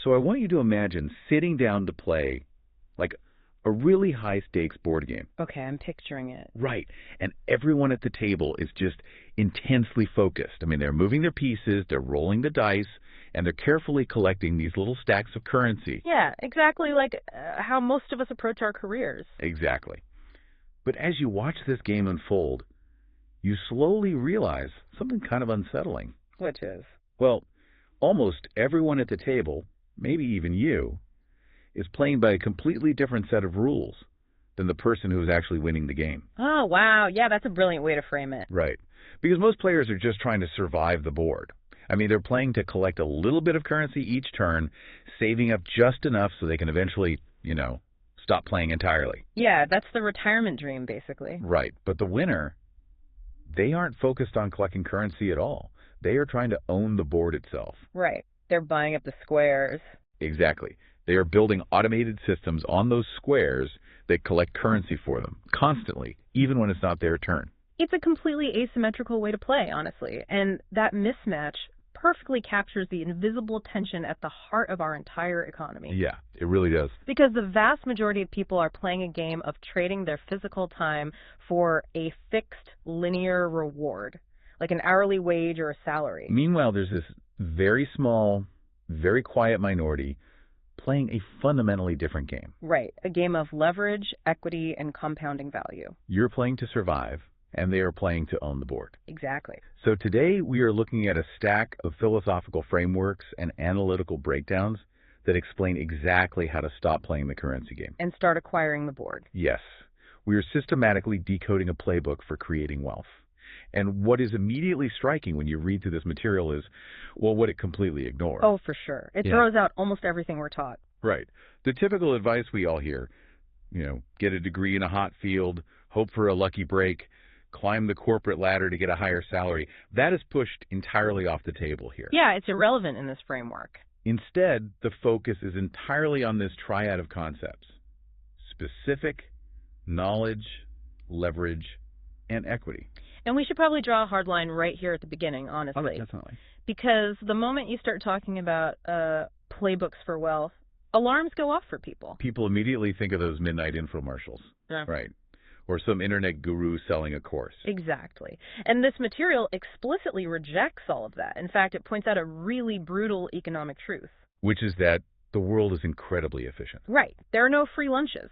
So I want you to imagine sitting down to play like a really high-stakes board game. Okay, I'm picturing it. Right. And everyone at the table is just intensely focused. I mean, they're moving their pieces, they're rolling the dice, and they're carefully collecting these little stacks of currency. Yeah, exactly like how most of us approach our careers. Exactly. But as you watch this game unfold, you slowly realize something kind of unsettling. Which is? Well, almost everyone at the table, maybe even you, is playing by a completely different set of rules than the person who is actually winning the game. Oh, wow. Yeah, that's a brilliant way to frame it. Right. Because most players are just trying to survive the board. I mean, they're playing to collect a little bit of currency each turn, saving up just enough so they can eventually, stop playing entirely. Yeah, that's the retirement dream, basically. Right. But the winner, they aren't focused on collecting currency at all. They are trying to own the board itself. Right. They're buying up the squares. Exactly. They are building automated systems on those squares that collect currency for them constantly, even when it's not their turn. It's a completely asymmetrical way to play, honestly, and that mismatch perfectly captures the invisible tension at the heart of our entire economy. Yeah, it really does. Because the vast majority of people are playing a game of trading their physical time for a fixed linear reward, like an hourly wage or a salary. Meanwhile, there's this very small, very quiet minority playing a fundamentally different game. Right, a game of leverage, equity, and compounding value. You're playing to survive, and they are playing to own the board. Exactly. So today we are looking at a stack of philosophical frameworks and analytical breakdowns that explain exactly how to stop playing the currency game. And start acquiring the board. Yes. We are systematically decoding a playbook for creating wealth. And what is immediately striking when you read through this material is, well, what it completely ignores. Oh, for sure. It throws out almost everything we're taught. Right. The typical advice we all hear, get a degree in a hot field, hope for a lucky break, climb the corporate ladder to get a higher salary, that is pushed entirely off the table here. Yeah, it's irrelevant in this framework. Instead, the focus is entirely on this triad of concepts: specific, knowledge, leverage, and equity. And we should probably draw a hard line right here at the beginning, honestly. Oh, definitely. Because the moment you start talking about playbooks for wealth, alarms go off for people. People immediately think of those midnight infomercials. Yeah. Right. Or some internet guru selling a course. Exactly. And this material explicitly rejects all of that. In fact, it points out a really brutal economic truth. Which is that the world is incredibly efficient. Right. There are no free lunches.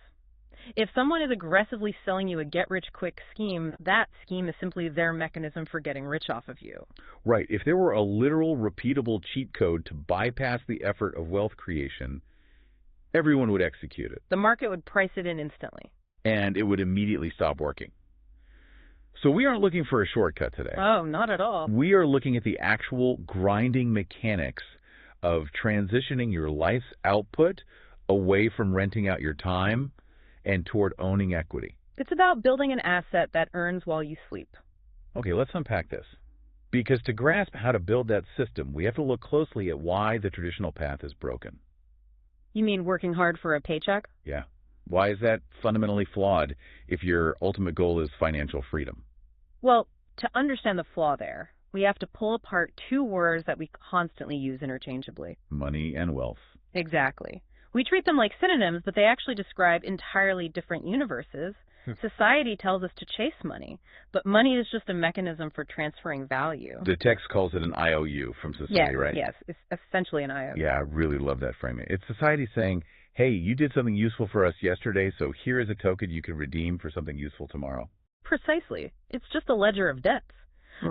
If someone is aggressively selling you a get-rich-quick scheme, that scheme is simply their mechanism for getting rich off of you. Right. If there were a literal, repeatable cheat code to bypass the effort of wealth creation, everyone would execute it. The market would price it in instantly. And it would immediately stop working. So we aren't looking for a shortcut today. Oh, not at all. We are looking at the actual grinding mechanics of transitioning your life's output away from renting out your time and toward owning equity. It's about building an asset that earns while you sleep. Okay, let's unpack this. Because to grasp how to build that system, we have to look closely at why the traditional path is broken. You mean working hard for a paycheck? Yeah. Why is that fundamentally flawed if your ultimate goal is financial freedom? Well, to understand the flaw there, we have to pull apart two words that we constantly use interchangeably. Money and wealth. Exactly. We treat them like synonyms, but they actually describe entirely different universes. Society tells us to chase money, but money is just a mechanism for transferring value. The text calls it an IOU from society, right? Yes, it's essentially an IOU. Yeah, I really love that framing. It's society saying, hey, you did something useful for us yesterday, so here is a token you can redeem for something useful tomorrow. Precisely. It's just a ledger of debts.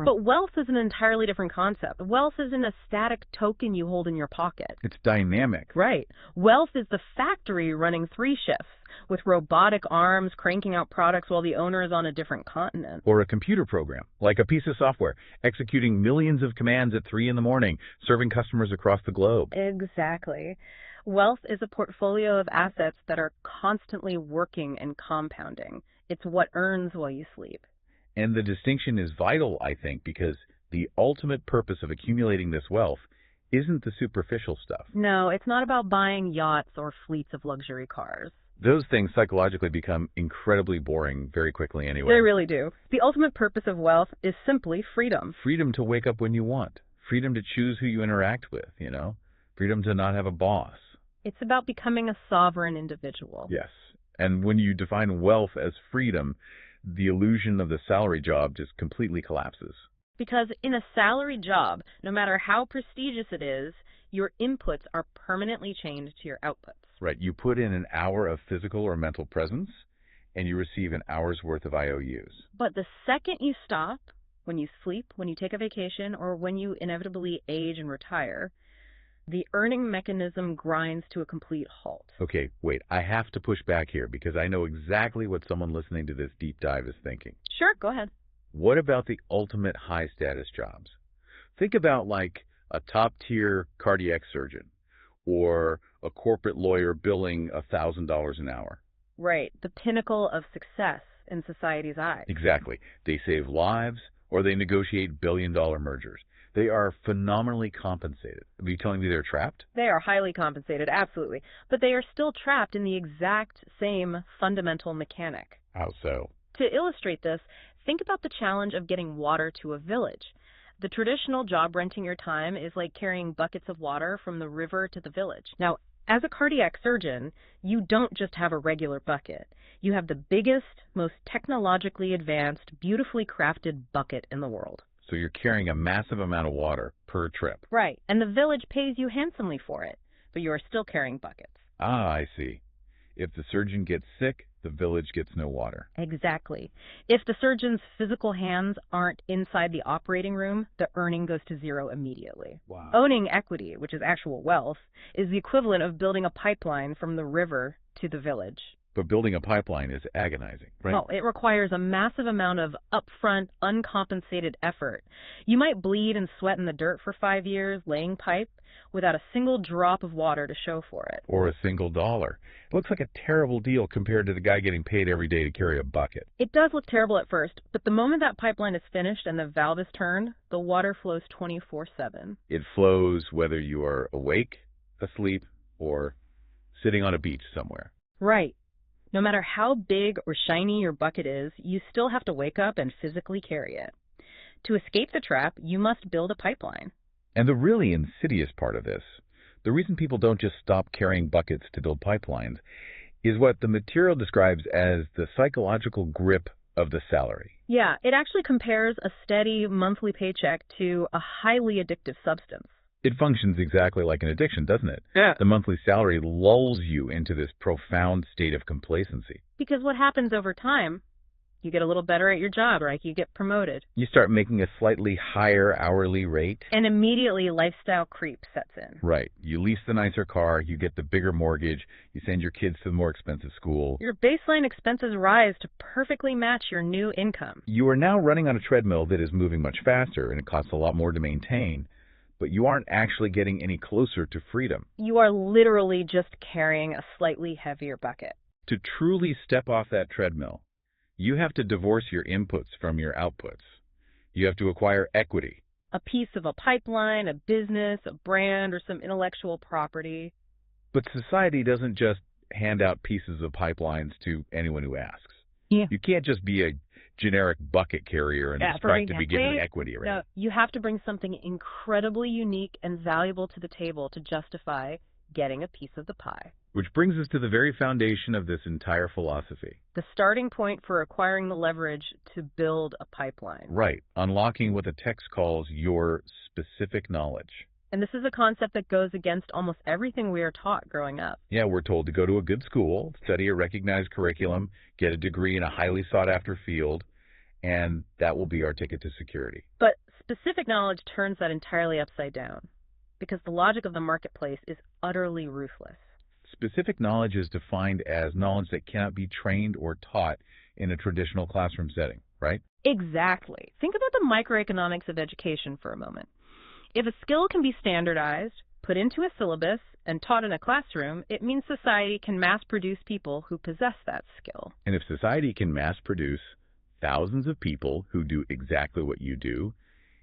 But wealth is an entirely different concept. Wealth isn't a static token you hold in your pocket. It's dynamic. Right. Wealth is the factory running 3 shifts with robotic arms cranking out products while the owner is on a different continent. Or a computer program, like a piece of software, executing millions of commands at 3 in the morning, serving customers across the globe. Exactly. Wealth is a portfolio of assets that are constantly working and compounding. It's what earns while you sleep. And the distinction is vital, I think, because the ultimate purpose of accumulating this wealth isn't the superficial stuff. No, it's not about buying yachts or fleets of luxury cars. Those things psychologically become incredibly boring very quickly anyway. They really do. The ultimate purpose of wealth is simply freedom. Freedom to wake up when you want. Freedom to choose who you interact with, Freedom to not have a boss. It's about becoming a sovereign individual. Yes. And when you define wealth as freedom, the illusion of the salary job just completely collapses. Because in a salary job, no matter how prestigious it is, your inputs are permanently chained to your outputs. Right. You put in an hour of physical or mental presence, and you receive an hour's worth of IOUs. But the second you stop, when you sleep, when you take a vacation, or when you inevitably age and retire, the earning mechanism grinds to a complete halt. Okay, wait. I have to push back here because I know exactly what someone listening to this deep dive is thinking. Sure, go ahead. What about the ultimate high-status jobs? Think about like a top-tier cardiac surgeon or a corporate lawyer billing $1,000 an hour. Right, the pinnacle of success in society's eyes. Exactly. They save lives or they negotiate billion-dollar mergers. They are phenomenally compensated. Are you telling me they're trapped? They are highly compensated, absolutely. But they are still trapped in the exact same fundamental mechanic. How so? To illustrate this, think about the challenge of getting water to a village. The traditional job renting your time is like carrying buckets of water from the river to the village. Now, as a cardiac surgeon, you don't just have a regular bucket. You have the biggest, most technologically advanced, beautifully crafted bucket in the world. So you're carrying a massive amount of water per trip. Right, and the village pays you handsomely for it, but you are still carrying buckets. Ah, I see. If the surgeon gets sick, the village gets no water. Exactly. If the surgeon's physical hands aren't inside the operating room, the earning goes to zero immediately. Wow. Owning equity, which is actual wealth, is the equivalent of building a pipeline from the river to the village. But building a pipeline is agonizing, right? Well, it requires a massive amount of upfront, uncompensated effort. You might bleed and sweat in the dirt for 5 years laying pipe without a single drop of water to show for it. Or a single dollar. It looks like a terrible deal compared to the guy getting paid every day to carry a bucket. It does look terrible at first, but the moment that pipeline is finished and the valve is turned, the water flows 24/7. It flows whether you are awake, asleep, or sitting on a beach somewhere. Right. No matter how big or shiny your bucket is, you still have to wake up and physically carry it. To escape the trap, you must build a pipeline. And the really insidious part of this, the reason people don't just stop carrying buckets to build pipelines, is what the material describes as the psychological grip of the salary. Yeah, it actually compares a steady monthly paycheck to a highly addictive substance. It functions exactly like an addiction, doesn't it? Yeah. The monthly salary lulls you into this profound state of complacency. Because what happens over time, you get a little better at your job, right? You get promoted. You start making a slightly higher hourly rate. And immediately lifestyle creep sets in. Right. You lease the nicer car, you get the bigger mortgage, you send your kids to the more expensive school. Your baseline expenses rise to perfectly match your new income. You are now running on a treadmill that is moving much faster and it costs a lot more to maintain. But you aren't actually getting any closer to freedom. You are literally just carrying a slightly heavier bucket. To truly step off that treadmill, you have to divorce your inputs from your outputs. You have to acquire equity. A piece of a pipeline, a business, a brand, or some intellectual property. But society doesn't just hand out pieces of pipelines to anyone who asks. Yeah. You can't just be a generic bucket carrier and expect to be given equity already. No, you have to bring something incredibly unique and valuable to the table to justify getting a piece of the pie. Which brings us to the very foundation of this entire philosophy. The starting point for acquiring the leverage to build a pipeline. Right. Unlocking what the text calls your specific knowledge. And this is a concept that goes against almost everything we are taught growing up. Yeah, we're told to go to a good school, study a recognized curriculum, get a degree in a highly sought-after field, and that will be our ticket to security. But specific knowledge turns that entirely upside down, because the logic of the marketplace is utterly ruthless. Specific knowledge is defined as knowledge that cannot be trained or taught in a traditional classroom setting, right? Exactly. Think about the microeconomics of education for a moment. If a skill can be standardized, put into a syllabus, and taught in a classroom, it means society can mass produce people who possess that skill. And if society can mass produce thousands of people who do exactly what you do,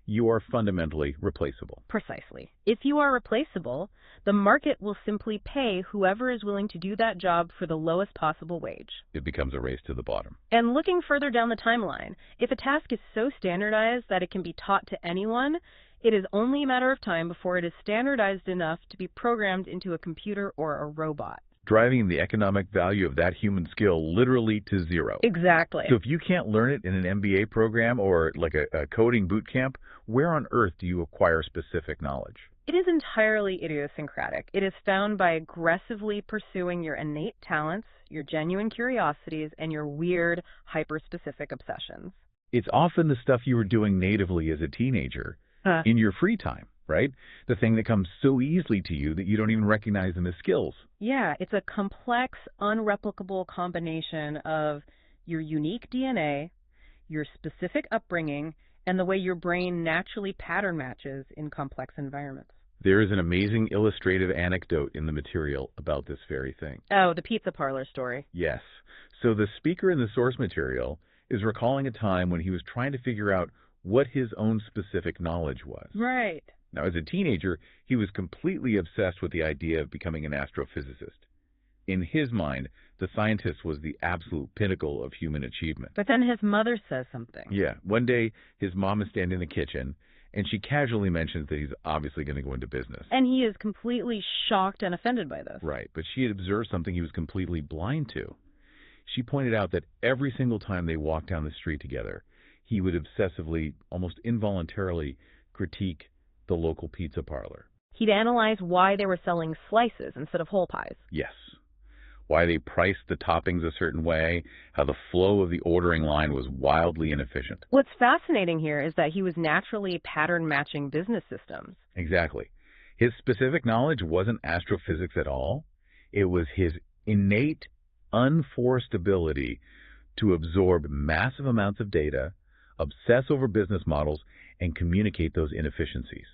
you are fundamentally replaceable. Precisely. If you are replaceable, the market will simply pay whoever is willing to do that job for the lowest possible wage. It becomes a race to the bottom. And looking further down the timeline, if a task is so standardized that it can be taught to anyone, It is only a matter of time before it is standardized enough to be programmed into a computer or a robot. Driving the economic value of that human skill literally to zero. Exactly. So if you can't learn it in an MBA program or like a coding boot camp, where on earth do you acquire specific knowledge? It is entirely idiosyncratic. It is found by aggressively pursuing your innate talents, your genuine curiosities, and your weird, hyper-specific obsessions. It's often the stuff you were doing natively as a teenager in your free time, right? The thing that comes so easily to you that you don't even recognize them as skills. Yeah, it's a complex, unreplicable combination of your unique DNA, your specific upbringing, and the way your brain naturally pattern matches in complex environments. There is an amazing illustrative anecdote in the material about this very thing. Oh, the pizza parlor story. Yes. So the speaker in the source material is recalling a time when he was trying to figure out what his own specific knowledge was. Right. Now, as a teenager, he was completely obsessed with the idea of becoming an astrophysicist. In his mind, the scientist was the absolute pinnacle of human achievement. But then his mother says something. Yeah. One day, his mom is standing in the kitchen, and she casually mentions that he's obviously going to go into business. And he is completely shocked and offended by this. Right. But she had observed something he was completely blind to. She pointed out that every single time they walked down the street together, he would obsessively, almost involuntarily, critique the local pizza parlor. He'd analyze why they were selling slices instead of whole pies. Yes. Why they priced the toppings a certain way, how the flow of the ordering line was wildly inefficient. What's fascinating here is that he was naturally pattern matching business systems. Exactly. His specific knowledge wasn't astrophysics at all. It was his innate, unforced ability to absorb massive amounts of data, obsess over business models, and communicate those inefficiencies.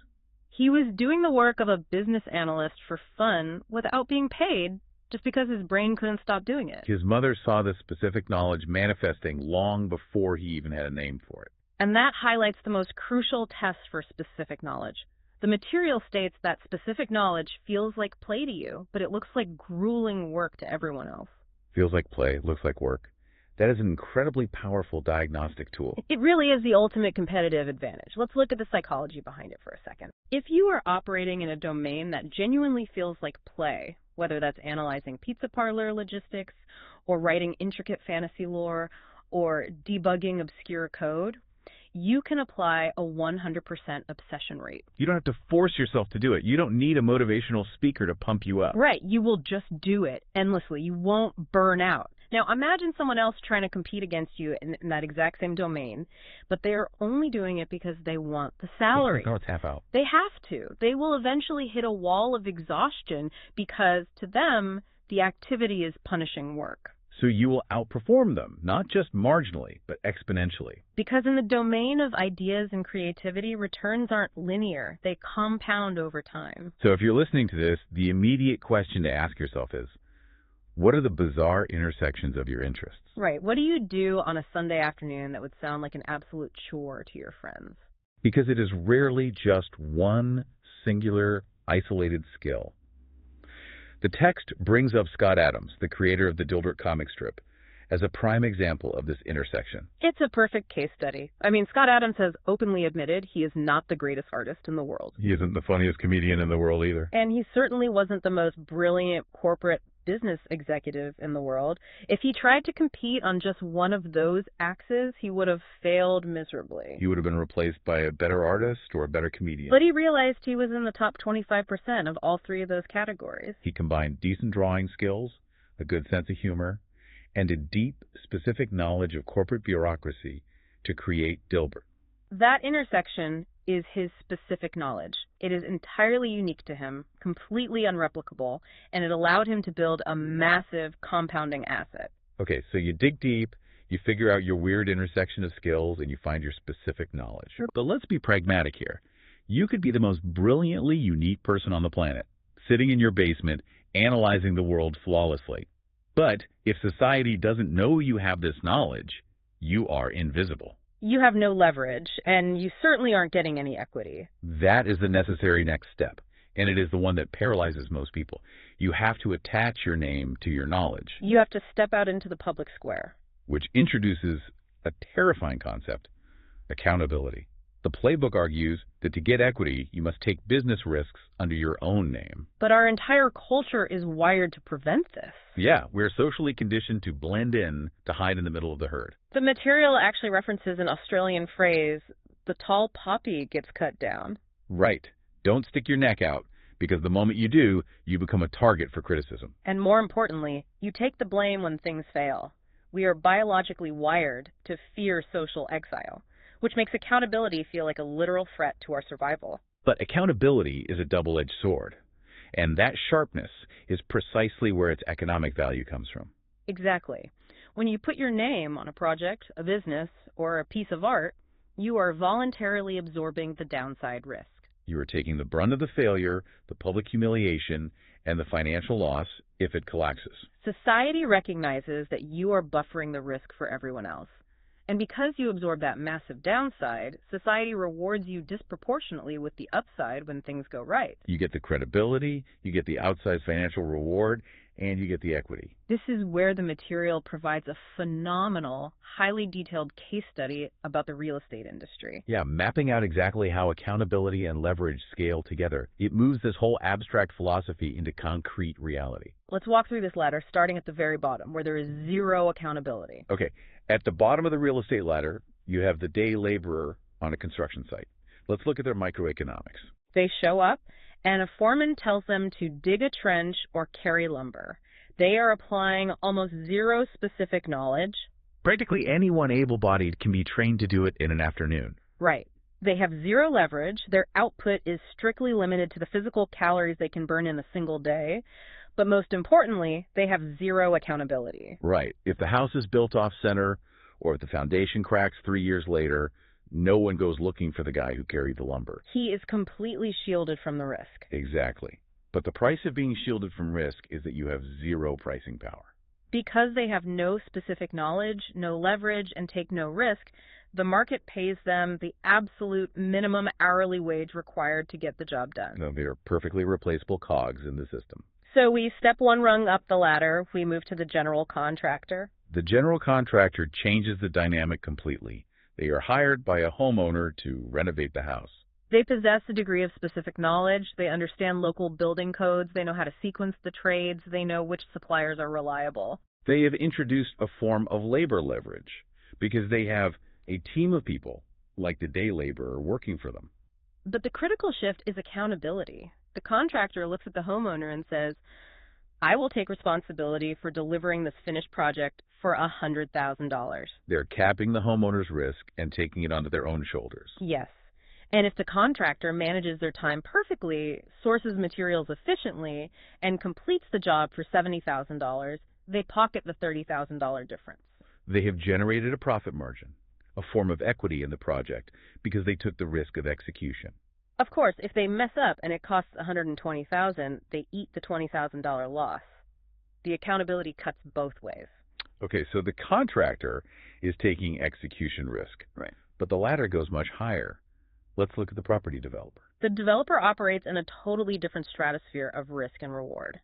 He was doing the work of a business analyst for fun without being paid, just because his brain couldn't stop doing it. His mother saw this specific knowledge manifesting long before he even had a name for it. And that highlights the most crucial test for specific knowledge. The material states that specific knowledge feels like play to you, but it looks like grueling work to everyone else. Feels like play, looks like work. That is an incredibly powerful diagnostic tool. It really is the ultimate competitive advantage. Let's look at the psychology behind it for a second. If you are operating in a domain that genuinely feels like play, whether that's analyzing pizza parlor logistics, or writing intricate fantasy lore, or debugging obscure code, you can apply a 100% obsession rate. You don't have to force yourself to do it. You don't need a motivational speaker to pump you up. Right. You will just do it endlessly. You won't burn out. Now, imagine someone else trying to compete against you in that exact same domain, but they are only doing it because they want the salary. Oh, tap out. They have to. They will eventually hit a wall of exhaustion because, to them, the activity is punishing work. So you will outperform them, not just marginally, but exponentially. Because in the domain of ideas and creativity, returns aren't linear. They compound over time. So if you're listening to this, the immediate question to ask yourself is, what are the bizarre intersections of your interests? Right. What do you do on a Sunday afternoon that would sound like an absolute chore to your friends? Because it is rarely just one singular, isolated skill. The text brings up Scott Adams, the creator of the Dilbert comic strip, as a prime example of this intersection. It's a perfect case study. I mean, Scott Adams has openly admitted he is not the greatest artist in the world. He isn't the funniest comedian in the world either. And he certainly wasn't the most brilliant corporate business executive in the world. If he tried to compete on just one of those axes, he would have failed miserably. He would have been replaced by a better artist or a better comedian. But he realized he was in the top 25% of all three of those categories. He combined decent drawing skills, a good sense of humor, and a deep, specific knowledge of corporate bureaucracy to create Dilbert. That intersection is his specific knowledge. It is entirely unique to him, completely unreplicable, and it allowed him to build a massive compounding asset. Okay, so you dig deep, you figure out your weird intersection of skills, and you find your specific knowledge. But let's be pragmatic here. You could be the most brilliantly unique person on the planet, sitting in your basement, analyzing the world flawlessly. But if society doesn't know you have this knowledge, you are invisible. You have no leverage, and you certainly aren't getting any equity. That is the necessary next step, and it is the one that paralyzes most people. You have to attach your name to your knowledge. You have to step out into the public square. Which introduces a terrifying concept, accountability. The playbook argues that to get equity, you must take business risks under your own name. But our entire culture is wired to prevent this. Yeah, we're socially conditioned to blend in, to hide in the middle of the herd. The material actually references an Australian phrase, the tall poppy gets cut down. Right. Don't stick your neck out, because the moment you do, you become a target for criticism. And more importantly, you take the blame when things fail. We are biologically wired to fear social exile, which makes accountability feel like a literal threat to our survival. But accountability is a double-edged sword, and that sharpness is precisely where its economic value comes from. Exactly. When you put your name on a project, a business, or a piece of art, you are voluntarily absorbing the downside risk. You are taking the brunt of the failure, the public humiliation, and the financial loss if it collapses. Society recognizes that you are buffering the risk for everyone else. And because you absorb that massive downside, society rewards you disproportionately with the upside when things go right. You get the credibility, you get the outsized financial reward, and you get the equity. This is where the material provides a phenomenal, highly detailed case study about the real estate industry. Yeah, mapping out exactly how accountability and leverage scale together. It moves this whole abstract philosophy into concrete reality. Let's walk through this ladder, starting at the very bottom, where there is zero accountability. Okay, at the bottom of the real estate ladder, you have the day laborer on a construction site. Let's look at their microeconomics. They show up, and a foreman tells them to dig a trench or carry lumber. They are applying almost zero specific knowledge. Practically anyone able-bodied can be trained to do it in an afternoon. Right. They have zero leverage. Their output is strictly limited to the physical calories they can burn in a single day. But most importantly, they have zero accountability. Right. If the house is built off-center, or if the foundation cracks 3 years later, no one goes looking for the guy who carried the lumber. He is completely shielded from the risk. Exactly. But the price of being shielded from risk is that you have zero pricing power. Because they have no specific knowledge, no leverage, and take no risk, the market pays them the absolute minimum hourly wage required to get the job done. No, they are perfectly replaceable cogs in the system. So we step one rung up the ladder, we move to the general contractor. The general contractor changes the dynamic completely. They are hired by a homeowner to renovate the house. They possess a degree of specific knowledge, they understand local building codes, they know how to sequence the trades, they know which suppliers are reliable. They have introduced a form of labor leverage because they have a team of people, like the day laborer, working for them. But the critical shift is accountability. The contractor looks at the homeowner and says, I will take responsibility for delivering this finished project for $100,000. They're capping the homeowner's risk and taking it onto their own shoulders. Yes. And if the contractor manages their time perfectly, sources materials efficiently, and completes the job for $70,000, they pocket the $30,000 difference. They have generated a profit margin, a form of equity in the project, because they took the risk of execution. Of course, if they mess up and it costs $120,000, they eat the $20,000 loss. The accountability cuts both ways. Okay, so the contractor is taking execution risk. Right. But the ladder goes much higher. Let's look at the property developer. The developer operates in a totally different stratosphere of risk and reward.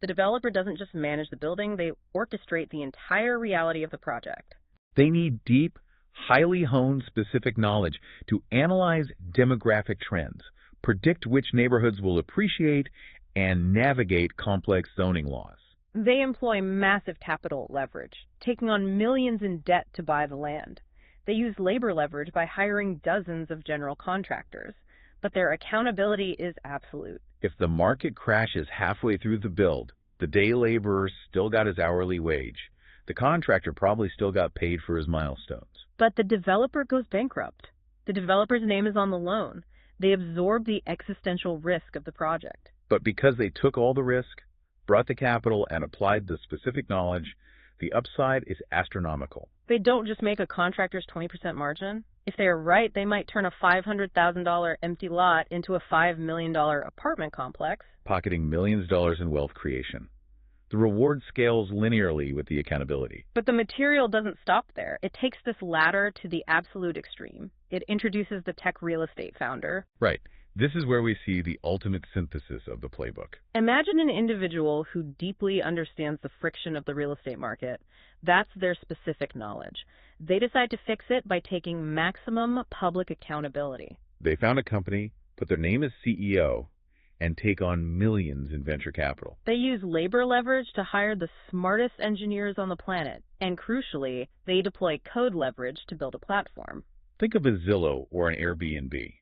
The developer doesn't just manage the building, they orchestrate the entire reality of the project. They need deep, highly honed specific knowledge to analyze demographic trends, predict which neighborhoods will appreciate, and navigate complex zoning laws. They employ massive capital leverage, taking on millions in debt to buy the land. They use labor leverage by hiring dozens of general contractors, but their accountability is absolute. If the market crashes halfway through the build, the day laborer still got his hourly wage. The contractor probably still got paid for his milestones. But the developer goes bankrupt. The developer's name is on the loan. They absorb the existential risk of the project. But because they took all the risk, brought the capital, and applied the specific knowledge, the upside is astronomical. They don't just make a contractor's 20% margin. If they are right, they might turn a $500,000 empty lot into a $5 million apartment complex, pocketing millions of dollars in wealth creation. The reward scales linearly with the accountability. But the material doesn't stop there. It takes this ladder to the absolute extreme. It introduces the tech real estate founder. Right. This is where we see the ultimate synthesis of the playbook. Imagine an individual who deeply understands the friction of the real estate market. That's their specific knowledge. They decide to fix it by taking maximum public accountability. They found a company, put their name as CEO, and take on millions in venture capital. They use labor leverage to hire the smartest engineers on the planet. And crucially, they deploy code leverage to build a platform. Think of a Zillow or an Airbnb.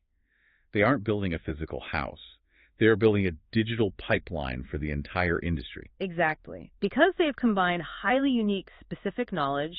They aren't building a physical house. They are building a digital pipeline for the entire industry. Exactly. Because they've combined highly unique specific knowledge,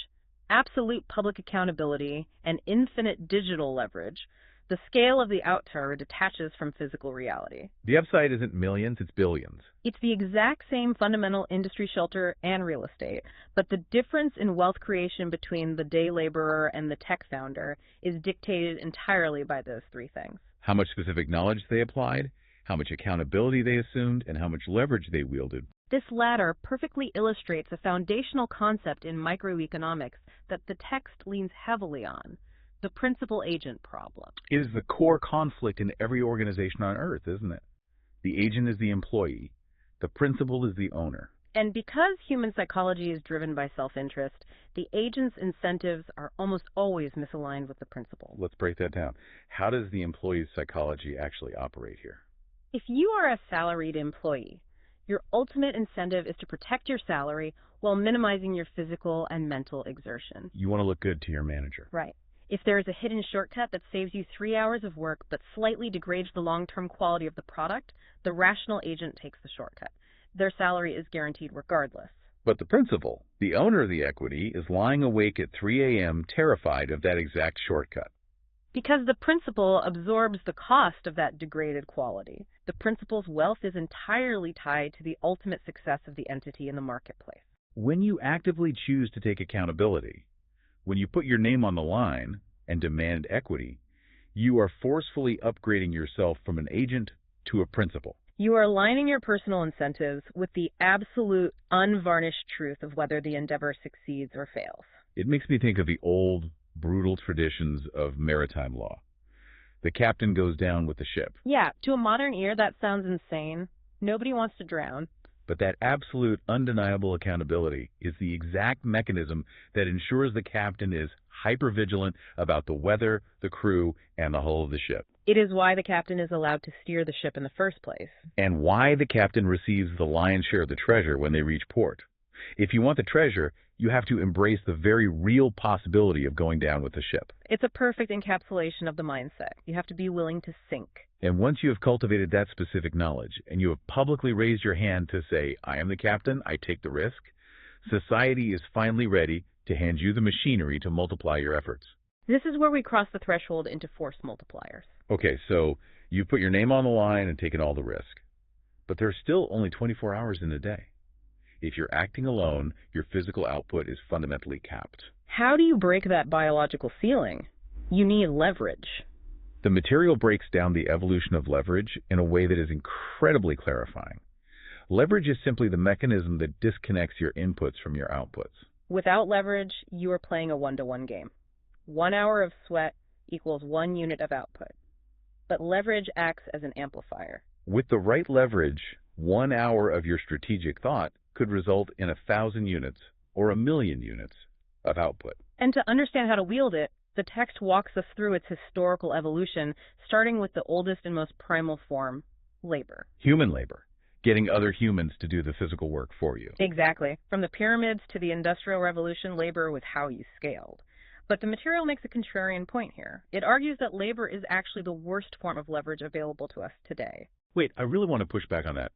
absolute public accountability, and infinite digital leverage, the scale of the out tower detaches from physical reality. The upside isn't millions, it's billions. It's the exact same fundamental industry shelter and real estate, but the difference in wealth creation between the day laborer and the tech founder is dictated entirely by those three things. How much specific knowledge they applied, how much accountability they assumed, and how much leverage they wielded. This latter perfectly illustrates a foundational concept in microeconomics that the text leans heavily on: the principal-agent problem. It is the core conflict in every organization on earth, isn't it? The agent is the employee. The principal is the owner. And because human psychology is driven by self-interest, the agent's incentives are almost always misaligned with the principal. Let's break that down. How does the employee's psychology actually operate here? If you are a salaried employee, your ultimate incentive is to protect your salary while minimizing your physical and mental exertion. You want to look good to your manager. Right. If there is a hidden shortcut that saves you 3 hours of work but slightly degrades the long-term quality of the product, the rational agent takes the shortcut. Their salary is guaranteed regardless. But the principal, the owner of the equity, is lying awake at 3 a.m. terrified of that exact shortcut. Because the principal absorbs the cost of that degraded quality. The principal's wealth is entirely tied to the ultimate success of the entity in the marketplace. When you actively choose to take accountability, when you put your name on the line and demand equity, you are forcefully upgrading yourself from an agent to a principal. You are aligning your personal incentives with the absolute, unvarnished truth of whether the endeavor succeeds or fails. It makes me think of the old, brutal traditions of maritime law. The captain goes down with the ship. Yeah, to a modern ear, that sounds insane. Nobody wants to drown. But that absolute, undeniable accountability is the exact mechanism that ensures the captain is hypervigilant about the weather, the crew, and the hull of the ship. It is why the captain is allowed to steer the ship in the first place. And why the captain receives the lion's share of the treasure when they reach port. If you want the treasure, you have to embrace the very real possibility of going down with the ship. It's a perfect encapsulation of the mindset. You have to be willing to sink. And once you have cultivated that specific knowledge, and you have publicly raised your hand to say, I am the captain, I take the risk, society is finally ready to hand you the machinery to multiply your efforts. This is where we cross the threshold into force multipliers. Okay, so you've put your name on the line and taken all the risk. But there's still only 24 hours in a day. If you're acting alone, your physical output is fundamentally capped. How do you break that biological ceiling? You need leverage. The material breaks down the evolution of leverage in a way that is incredibly clarifying. Leverage is simply the mechanism that disconnects your inputs from your outputs. Without leverage, you are playing a one-to-one game. 1 hour of sweat equals 1 unit of output. But leverage acts as an amplifier. With the right leverage, 1 hour of your strategic thought could result in 1,000 units or 1,000,000 units of output. And to understand how to wield it, the text walks us through its historical evolution, starting with the oldest and most primal form, labor. Human labor, getting other humans to do the physical work for you. Exactly. From the pyramids to the Industrial Revolution, labor was how you scaled. But the material makes a contrarian point here. It argues that labor is actually the worst form of leverage available to us today. Wait, I really want to push back on that.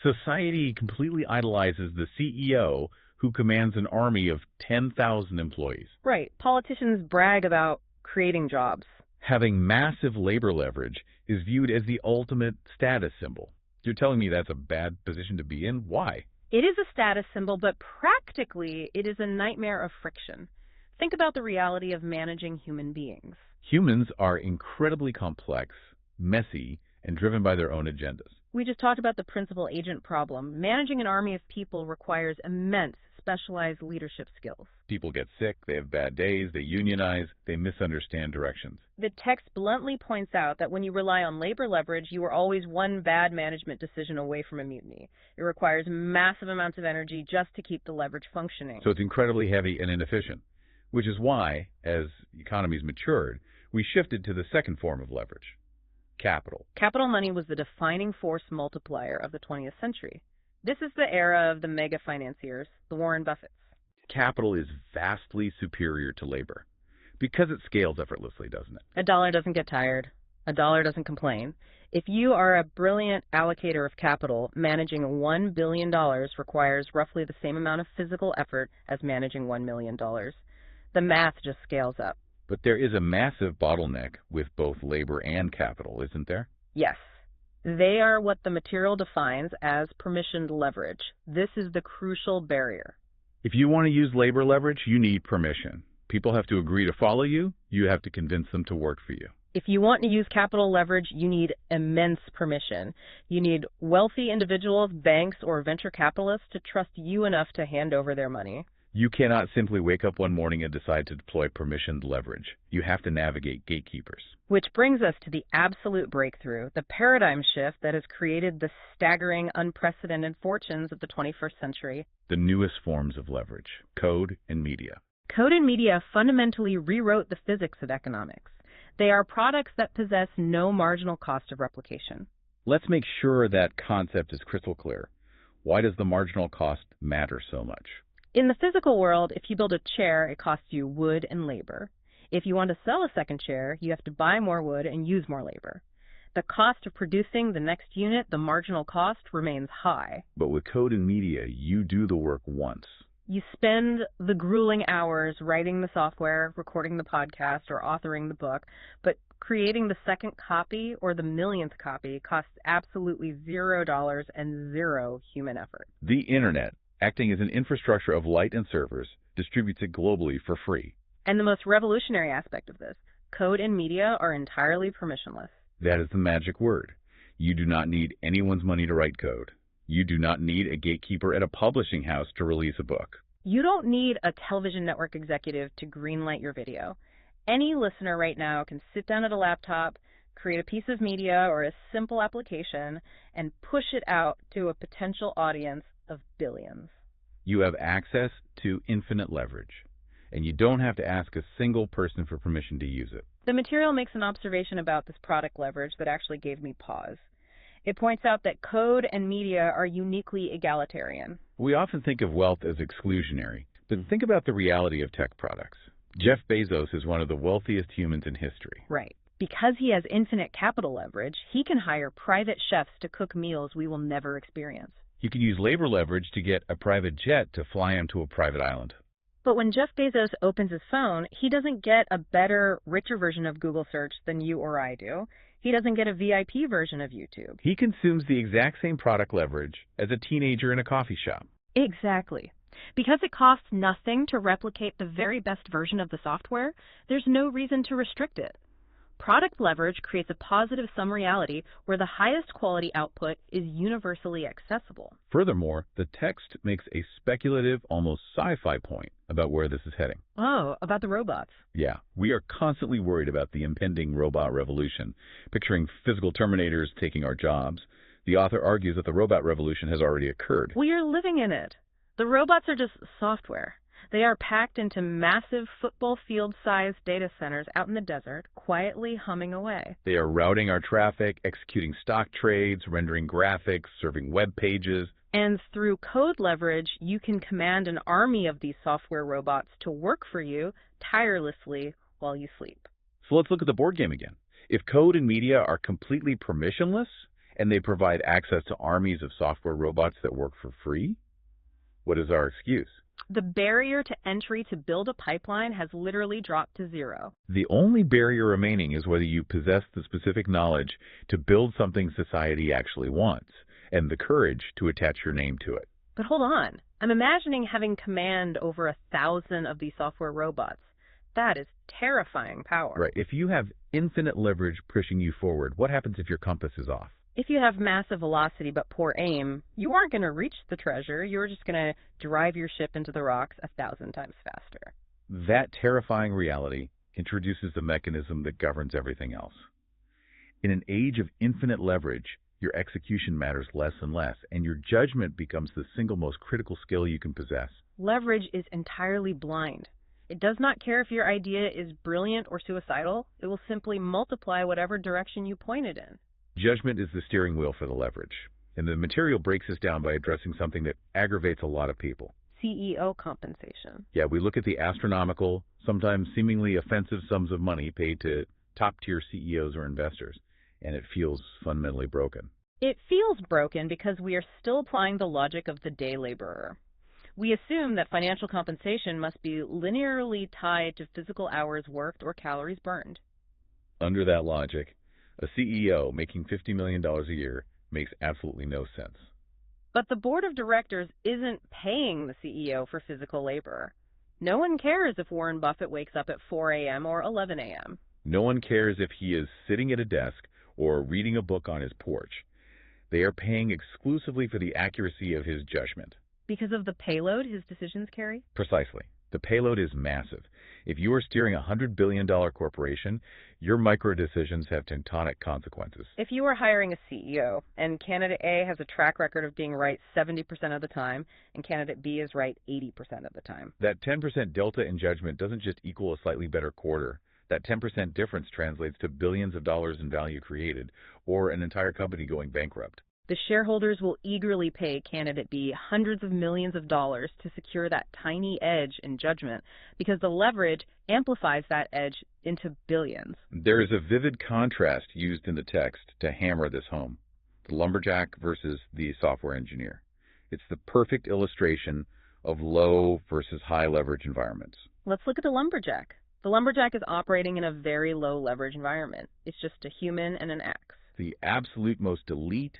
Society completely idolizes the CEO who commands an army of 10,000 employees. Right. Politicians brag about creating jobs. Having massive labor leverage is viewed as the ultimate status symbol. You're telling me that's a bad position to be in? Why? It is a status symbol, but practically it is a nightmare of friction. Think about the reality of managing human beings. Humans are incredibly complex, messy, and driven by their own agendas. We just talked about the principal agent problem. Managing an army of people requires immense specialized leadership skills. People get sick, they have bad days, they unionize, they misunderstand directions. The text bluntly points out that when you rely on labor leverage, you are always one bad management decision away from a mutiny. It requires massive amounts of energy just to keep the leverage functioning. So it's incredibly heavy and inefficient, which is why, as economies matured, we shifted to the second form of leverage, capital. Capital money was the defining force multiplier of the 20th century. This is the era of the mega financiers, the Warren Buffetts. Capital is vastly superior to labor because it scales effortlessly, doesn't it? A dollar doesn't get tired. A dollar doesn't complain. If you are a brilliant allocator of capital, managing $1 billion requires roughly the same amount of physical effort as managing $1 million. The math just scales up. But there is a massive bottleneck with both labor and capital, isn't there? Yes. They are what the material defines as permissioned leverage. This is the crucial barrier. If you want to use labor leverage, you need permission. People have to agree to follow you. You have to convince them to work for you. If you want to use capital leverage, you need immense permission. You need wealthy individuals, banks, or venture capitalists to trust you enough to hand over their money. You cannot simply wake up one morning and decide to deploy permissioned leverage. You have to navigate gatekeepers. Which brings us to the absolute breakthrough, the paradigm shift that has created the staggering, unprecedented fortunes of the 21st century. The newest forms of leverage, code and media. Code and media fundamentally rewrote the physics of economics. They are products that possess no marginal cost of replication. Let's make sure that concept is crystal clear. Why does the marginal cost matter so much? In the physical world, if you build a chair, it costs you wood and labor. If you want to sell a second chair, you have to buy more wood and use more labor. The cost of producing the next unit, the marginal cost, remains high. But with code and media, you do the work once. You spend the grueling hours writing the software, recording the podcast, or authoring the book, but creating the second copy or the millionth copy costs absolutely $0 and zero human effort. The internet, acting as an infrastructure of light and servers, distributes it globally for free. And the most revolutionary aspect of this, code and media are entirely permissionless. That is the magic word. You do not need anyone's money to write code. You do not need a gatekeeper at a publishing house to release a book. You don't need a television network executive to greenlight your video. Any listener right now can sit down at a laptop, create a piece of media or a simple application, and push it out to a potential audience of billions. You have access to infinite leverage, and you don't have to ask a single person for permission to use it. The material makes an observation about this product leverage that actually gave me pause. It points out that code and media are uniquely egalitarian. We often think of wealth as exclusionary, but think about the reality of tech products. Jeff Bezos is one of the wealthiest humans in history. Right. Because he has infinite capital leverage, he can hire private chefs to cook meals we will never experience. You can use labor leverage to get a private jet to fly him to a private island. But when Jeff Bezos opens his phone, he doesn't get a better, richer version of Google search than you or I do. He doesn't get a VIP version of YouTube. He consumes the exact same product leverage as a teenager in a coffee shop. Exactly. Because it costs nothing to replicate the very best version of the software, there's no reason to restrict it. Product leverage creates a positive sum reality where the highest quality output is universally accessible. Furthermore, the text makes a speculative, almost sci-fi point about where this is heading. Oh, about the robots. Yeah, we are constantly worried about the impending robot revolution, picturing physical terminators taking our jobs. The author argues that the robot revolution has already occurred. We are living in it. The robots are just software. They are packed into massive football field-sized data centers out in the desert, quietly humming away. They are routing our traffic, executing stock trades, rendering graphics, serving web pages. And through code leverage, you can command an army of these software robots to work for you tirelessly while you sleep. So let's look at the board game again. If code and media are completely permissionless, and they provide access to armies of software robots that work for free, what is our excuse? The barrier to entry to build a pipeline has literally dropped to zero. The only barrier remaining is whether you possess the specific knowledge to build something society actually wants, and the courage to attach your name to it. But hold on. I'm imagining having command over 1,000 of these software robots. That is terrifying power. Right. If you have infinite leverage pushing you forward, what happens if your compass is off? If you have massive velocity but poor aim, you aren't going to reach the treasure. You're just going to drive your ship into the rocks 1,000 times faster. That terrifying reality introduces the mechanism that governs everything else. In an age of infinite leverage, your execution matters less and less, and your judgment becomes the single most critical skill you can possess. Leverage is entirely blind. It does not care if your idea is brilliant or suicidal. It will simply multiply whatever direction you point it in. Judgment is the steering wheel for the leverage, and the material breaks this down by addressing something that aggravates a lot of people. CEO compensation. Yeah, we look at the astronomical, sometimes seemingly offensive sums of money paid to top-tier CEOs or investors, and it feels fundamentally broken. It feels broken because we are still applying the logic of the day laborer. We assume that financial compensation must be linearly tied to physical hours worked or calories burned. Under that logic, a CEO making $50 million a year makes absolutely no sense. But the board of directors isn't paying the CEO for physical labor. No one cares if Warren Buffett wakes up at 4 a.m. or 11 a.m. No one cares if he is sitting at a desk or reading a book on his porch. They are paying exclusively for the accuracy of his judgment. Because of the payload his decisions carry? Precisely. The payload is massive. If you are steering a $100 billion corporation, your micro decisions have tectonic consequences. If you are hiring a CEO and candidate A has a track record of being right 70% of the time and candidate B is right 80% of the time. That 10% delta in judgment doesn't just equal a slightly better quarter. That 10% difference translates to billions of dollars in value created or an entire company going bankrupt. The shareholders will eagerly pay candidate B hundreds of millions of dollars to secure that tiny edge in judgment because the leverage amplifies that edge into billions. There is a vivid contrast used in the text to hammer this home: the lumberjack versus the software engineer. It's the perfect illustration of low versus high leverage environments. Let's look at the lumberjack. The lumberjack is operating in a very low leverage environment. It's just a human and an axe. The absolute most elite,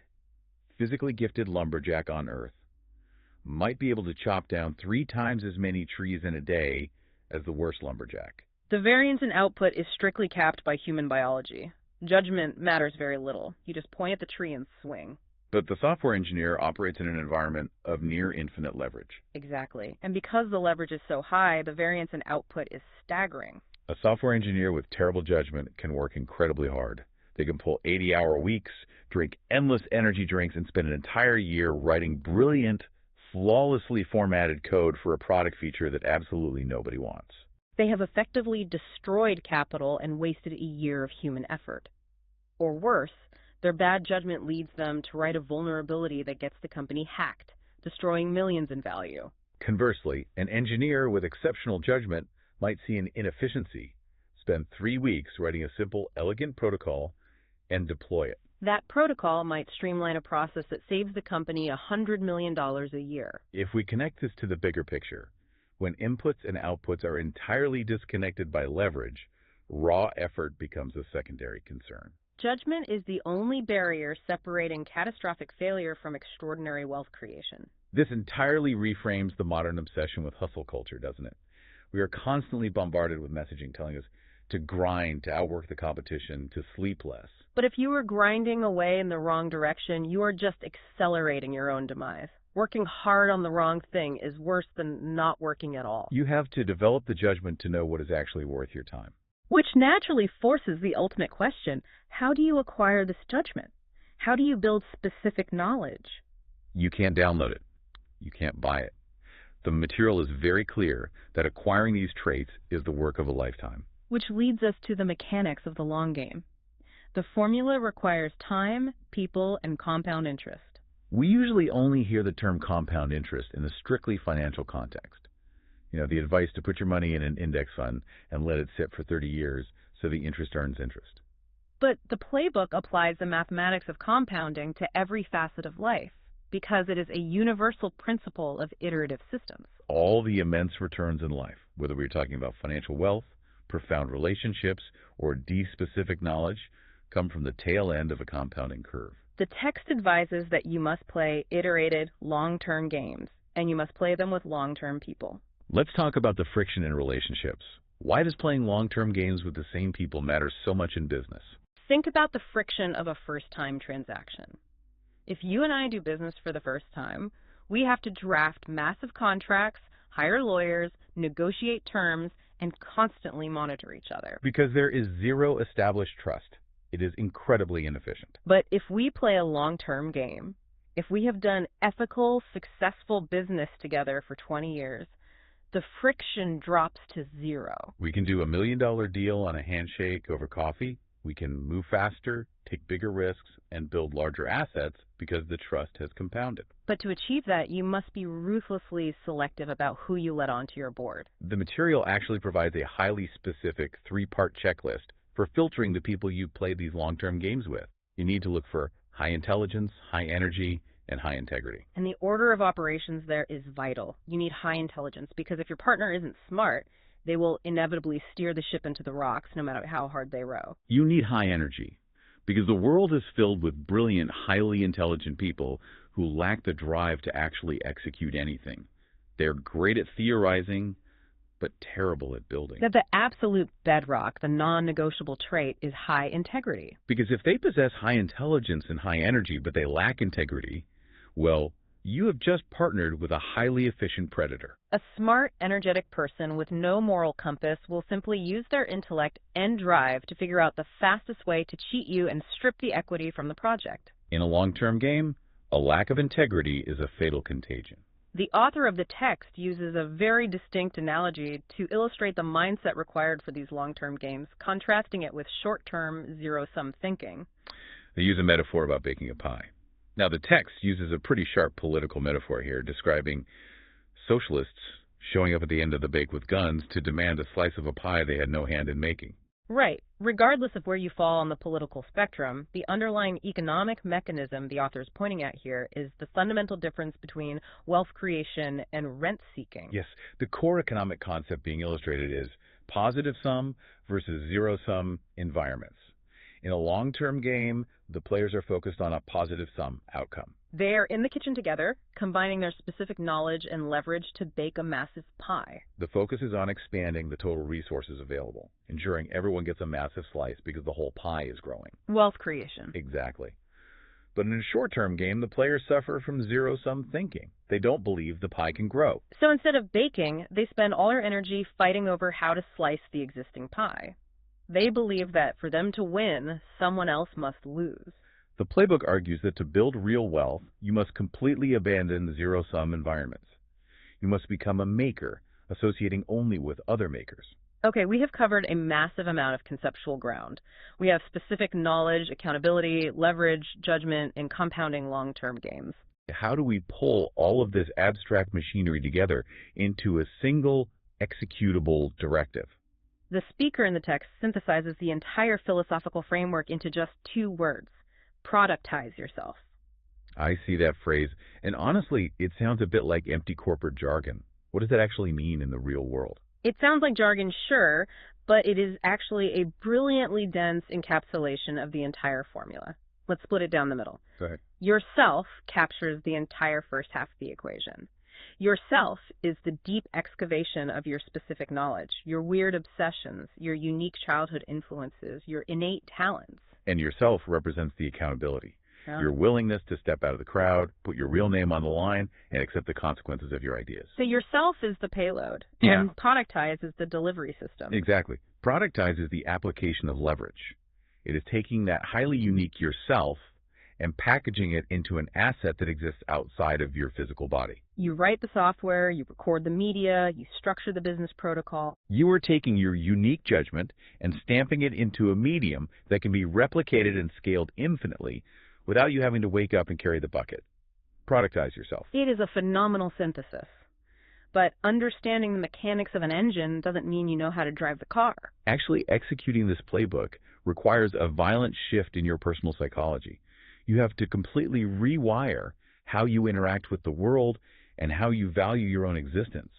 physically gifted lumberjack on Earth might be able to chop down 3 times as many trees in a day as the worst lumberjack. The variance in output is strictly capped by human biology. Judgment matters very little. You just point at the tree and swing. But the software engineer operates in an environment of near infinite leverage. Exactly. And because the leverage is so high, the variance in output is staggering. A software engineer with terrible judgment can work incredibly hard. They can pull 80-hour weeks, drink endless energy drinks, and spend an entire year writing brilliant, flawlessly formatted code for a product feature that absolutely nobody wants. They have effectively destroyed capital and wasted a year of human effort. Or worse, their bad judgment leads them to write a vulnerability that gets the company hacked, destroying millions in value. Conversely, an engineer with exceptional judgment might see an inefficiency, spend 3 weeks writing a simple, elegant protocol, and deploy it. That protocol might streamline a process that saves the company $100 million a year. If we connect this to the bigger picture, when inputs and outputs are entirely disconnected by leverage, raw effort becomes a secondary concern. Judgment is the only barrier separating catastrophic failure from extraordinary wealth creation. This entirely reframes the modern obsession with hustle culture, doesn't it? We are constantly bombarded with messaging telling us to grind, to outwork the competition, to sleep less. But if you are grinding away in the wrong direction, you are just accelerating your own demise. Working hard on the wrong thing is worse than not working at all. You have to develop the judgment to know what is actually worth your time. Which naturally forces the ultimate question: how do you acquire this judgment? How do you build specific knowledge? You can't download it. You can't buy it. The material is very clear that acquiring these traits is the work of a lifetime. Which leads us to the mechanics of the long game. The formula requires time, people, and compound interest. We usually only hear the term compound interest in a strictly financial context. You know, the advice to put your money in an index fund and let it sit for 30 years so the interest earns interest. But the playbook applies the mathematics of compounding to every facet of life because it is a universal principle of iterative systems. All the immense returns in life, whether we're talking about financial wealth, profound relationships, or D-specific knowledge, come from the tail end of a compounding curve. The text advises that you must play iterated, long-term games, and you must play them with long-term people. Let's talk about the friction in relationships. Why does playing long-term games with the same people matter so much in business? Think about the friction of a first-time transaction. If you and I do business for the first time, we have to draft massive contracts, hire lawyers, negotiate terms, and constantly monitor each other. Because there is zero established trust. It is incredibly inefficient. But if we play a long-term game, if we have done ethical, successful business together for 20 years, the friction drops to zero. We can do $1 million deal on a handshake over coffee. We can move faster, take bigger risks, and build larger assets because the trust has compounded. But to achieve that, you must be ruthlessly selective about who you let onto your board. The material actually provides a highly specific 3-part checklist for filtering the people you play these long-term games with. You need to look for high intelligence, high energy, and high integrity. And the order of operations there is vital. You need high intelligence because if your partner isn't smart, they will inevitably steer the ship into the rocks no matter how hard they row. You need high energy because the world is filled with brilliant, highly intelligent people who lack the drive to actually execute anything. They're great at theorizing, but terrible at building. That the absolute bedrock, the non-negotiable trait, is high integrity. Because if they possess high intelligence and high energy, but they lack integrity, well, you have just partnered with a highly efficient predator. A smart, energetic person with no moral compass will simply use their intellect and drive to figure out the fastest way to cheat you and strip the equity from the project. In a long-term game, a lack of integrity is a fatal contagion. The author of the text uses a very distinct analogy to illustrate the mindset required for these long-term games, contrasting it with short-term, zero-sum thinking. They use a metaphor about baking a pie. Now, the text uses a pretty sharp political metaphor here, describing socialists showing up at the end of the bake with guns to demand a slice of a pie they had no hand in making. Right. Regardless of where you fall on the political spectrum, the underlying economic mechanism the author is pointing at here is the fundamental difference between wealth creation and rent seeking. Yes, the core economic concept being illustrated is positive sum versus zero-sum environments. In a long-term game, the players are focused on a positive sum outcome. They're in the kitchen together, combining their specific knowledge and leverage to bake a massive pie. The focus is on expanding the total resources available, ensuring everyone gets a massive slice because the whole pie is growing. Wealth creation. Exactly. But in a short-term game, the players suffer from zero-sum thinking. They don't believe the pie can grow. So instead of baking, they spend all their energy fighting over how to slice the existing pie. They believe that for them to win, someone else must lose. The playbook argues that to build real wealth, you must completely abandon zero-sum environments. You must become a maker, associating only with other makers. Okay, we have covered a massive amount of conceptual ground. We have specific knowledge, accountability, leverage, judgment, and compounding long-term games. How do we pull all of this abstract machinery together into a single executable directive? The speaker in the text synthesizes the entire philosophical framework into just 2 words: productize yourself. I see that phrase, and honestly, it sounds a bit like empty corporate jargon. What does that actually mean in the real world? It sounds like jargon, sure, but it is actually a brilliantly dense encapsulation of the entire formula. Let's split it down the middle. Go ahead. Yourself captures the entire first half of the equation. Yourself is the deep excavation of your specific knowledge, your weird obsessions, your unique childhood influences, your innate talents. And yourself represents the accountability. Yeah. Your willingness to step out of the crowd, put your real name on the line, and accept the consequences of your ideas. So yourself is the payload, Yeah. and Productize is the delivery system. Exactly. Productize is the application of leverage. It is taking that highly unique yourself and packaging it into an asset that exists outside of your physical body. You write the software, you record the media, you structure the business protocol. You are taking your unique judgment and stamping it into a medium that can be replicated and scaled infinitely without you having to wake up and carry the bucket. Productize yourself. It is a phenomenal synthesis. But understanding the mechanics of an engine doesn't mean you know how to drive the car. Actually executing this playbook requires a violent shift in your personal psychology. You have to completely rewire how you interact with the world and how you value your own existence.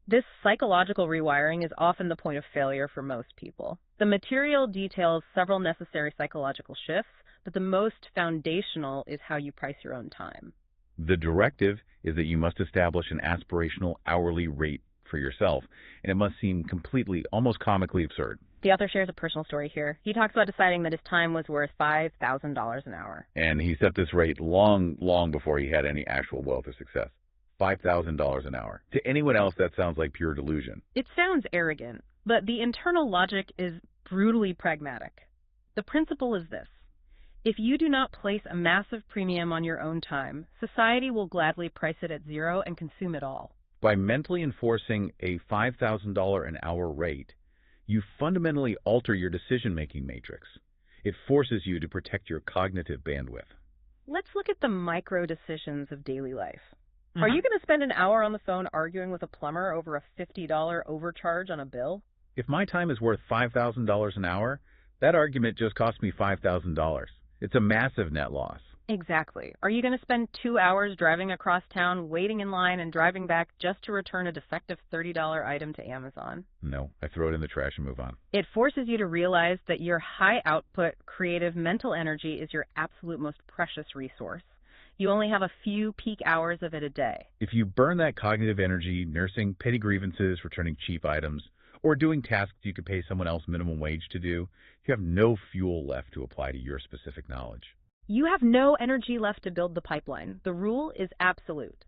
This psychological rewiring is often the point of failure for most people. The material details several necessary psychological shifts, but the most foundational is how you price your own time. The directive is that you must establish an aspirational hourly rate for yourself, and it must seem completely, almost comically absurd. The author shares a personal story here. He talks about deciding that his time was worth $5,000 an hour. And he set this rate long, long before he had any actual wealth or success. $5,000 an hour. To anyone else, that sounds like pure delusion. It sounds arrogant, but the internal logic is brutally pragmatic. The principle is this. If you do not place a massive premium on your own time, society will gladly price it at zero and consume it all. By mentally enforcing a $5,000 an hour rate, you fundamentally alter your decision-making matrix. It forces you to protect your cognitive bandwidth. Let's look at the micro decisions of daily life. Are you going to spend an hour on the phone arguing with a plumber over a $50 overcharge on a bill? If my time is worth $5,000 an hour, that argument just cost me $5,000. It's a massive net loss. Exactly. Are you going to spend 2 hours driving across town, waiting in line, and driving back just to return a defective $30 item to Amazon? No, I throw it in the trash and move on. It forces you to realize that your high-output, creative mental energy is your absolute most precious resource. You only have a few peak hours of it a day. If you burn that cognitive energy nursing petty grievances, returning cheap items, or doing tasks you could pay someone else minimum wage to do, you have no fuel left to apply to your specific knowledge. You have no energy left to build the pipeline. The rule is absolute.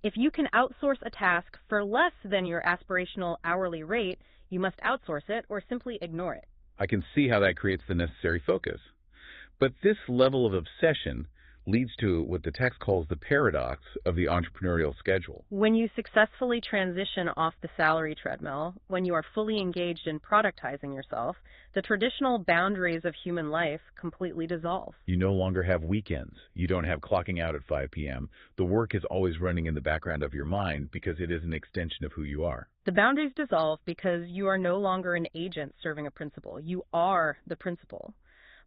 If you can outsource a task for less than your aspirational hourly rate, you must outsource it or simply ignore it. I can see how that creates the necessary focus. But this level of obsession leads to what the text calls the paradox of the entrepreneurial schedule. When you successfully transition off the salary treadmill, when you are fully engaged in productizing yourself, the traditional boundaries of human life completely dissolve. You no longer have weekends. You don't have clocking out at 5 p.m. The work is always running in the background of your mind because it is an extension of who you are. The boundaries dissolve because you are no longer an agent serving a principle. You are the principle.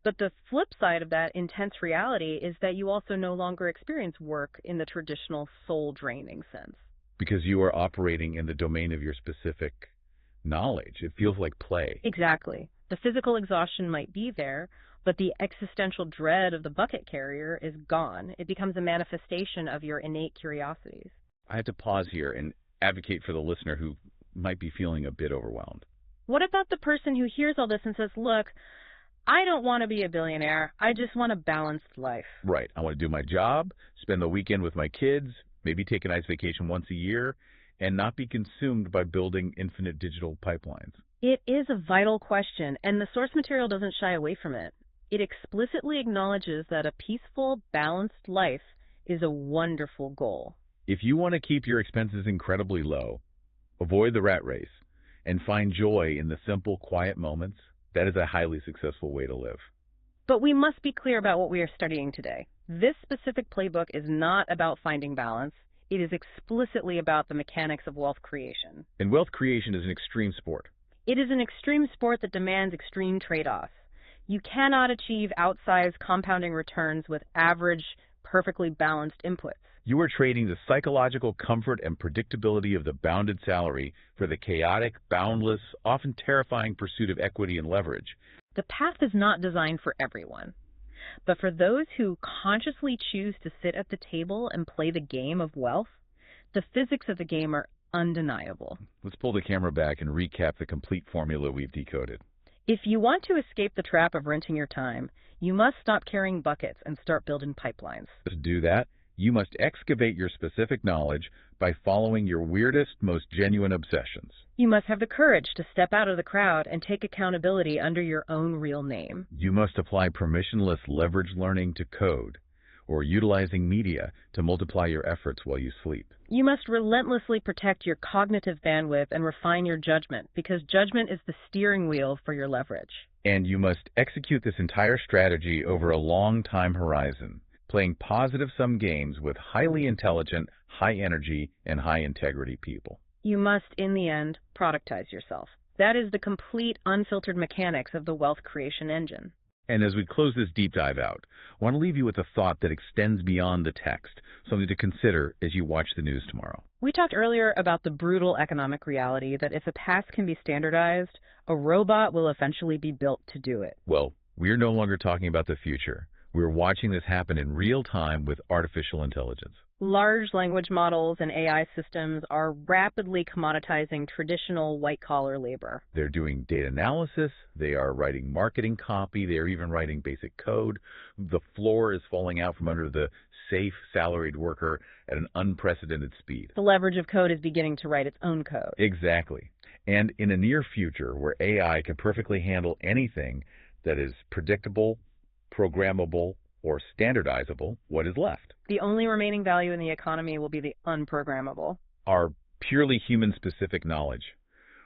But the flip side of that intense reality is that you also no longer experience work in the traditional soul-draining sense. Because you are operating in the domain of your specific knowledge. It feels like play. Exactly. The physical exhaustion might be there, but the existential dread of the bucket carrier is gone. It becomes a manifestation of your innate curiosities. I have to pause here and advocate for the listener who might be feeling a bit overwhelmed. What about the person who hears all this and says, look, I don't want to be a billionaire. I just want a balanced life. Right. I want to do my job, spend the weekend with my kids, maybe take a nice vacation once a year, and not be consumed by building infinite digital pipelines. It is a vital question, and the source material doesn't shy away from it. It explicitly acknowledges that a peaceful, balanced life is a wonderful goal. If you want to keep your expenses incredibly low, avoid the rat race, and find joy in the simple, quiet moments, that is a highly successful way to live. But we must be clear about what we are studying today. This specific playbook is not about finding balance. It is explicitly about the mechanics of wealth creation. And wealth creation is an extreme sport. It is an extreme sport that demands extreme trade-offs. You cannot achieve outsized compounding returns with average, perfectly balanced inputs. You are trading the psychological comfort and predictability of the bounded salary for the chaotic, boundless, often terrifying pursuit of equity and leverage. The path is not designed for everyone. But for those who consciously choose to sit at the table and play the game of wealth, the physics of the game are undeniable. Let's pull the camera back and recap the complete formula we've decoded. If you want to escape the trap of renting your time, you must stop carrying buckets and start building pipelines. To do that, you must excavate your specific knowledge by following your weirdest, most genuine obsessions. You must have the courage to step out of the crowd and take accountability under your own real name. You must apply permissionless leverage learning to code, or utilizing media to multiply your efforts while you sleep. You must relentlessly protect your cognitive bandwidth and refine your judgment, because judgment is the steering wheel for your leverage. And you must execute this entire strategy over a long time horizon, playing positive-sum games with highly intelligent, high-energy, and high-integrity people. You must, in the end, productize yourself. That is the complete, unfiltered mechanics of the wealth creation engine. And as we close this deep dive out, I want to leave you with a thought that extends beyond the text, something to consider as you watch the news tomorrow. We talked earlier about the brutal economic reality that if a task can be standardized, a robot will eventually be built to do it. Well, we're no longer talking about the future. We're watching this happen in real time with artificial intelligence. Large language models and AI systems are rapidly commoditizing traditional white-collar labor. They're doing data analysis, they are writing marketing copy, they're even writing basic code. The floor is falling out from under the safe, salaried worker at an unprecedented speed. The leverage of code is beginning to write its own code. Exactly. And in a near future where AI can perfectly handle anything that is predictable, programmable, or standardizable, what is left? The only remaining value in the economy will be the unprogrammable. Our purely human-specific knowledge,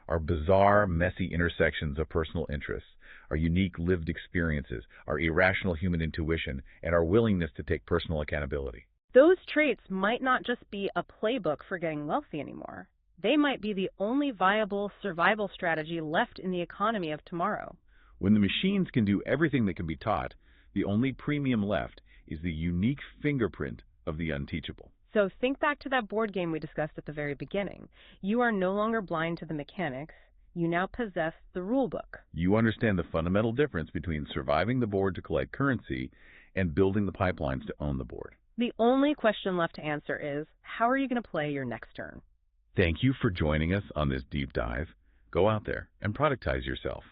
our bizarre, messy intersections of personal interests, our unique lived experiences, our irrational human intuition, and our willingness to take personal accountability. Those traits might not just be a playbook for getting wealthy anymore. They might be the only viable survival strategy left in the economy of tomorrow. When the machines can do everything that can be taught, the only premium left is the unique fingerprint of the unteachable. So think back to that board game we discussed at the very beginning. You are no longer blind to the mechanics. You now possess the rule book. You understand the fundamental difference between surviving the board to collect currency and building the pipelines to own the board. The only question left to answer is, how are you going to play your next turn? Thank you for joining us on this deep dive. Go out there and productize yourself.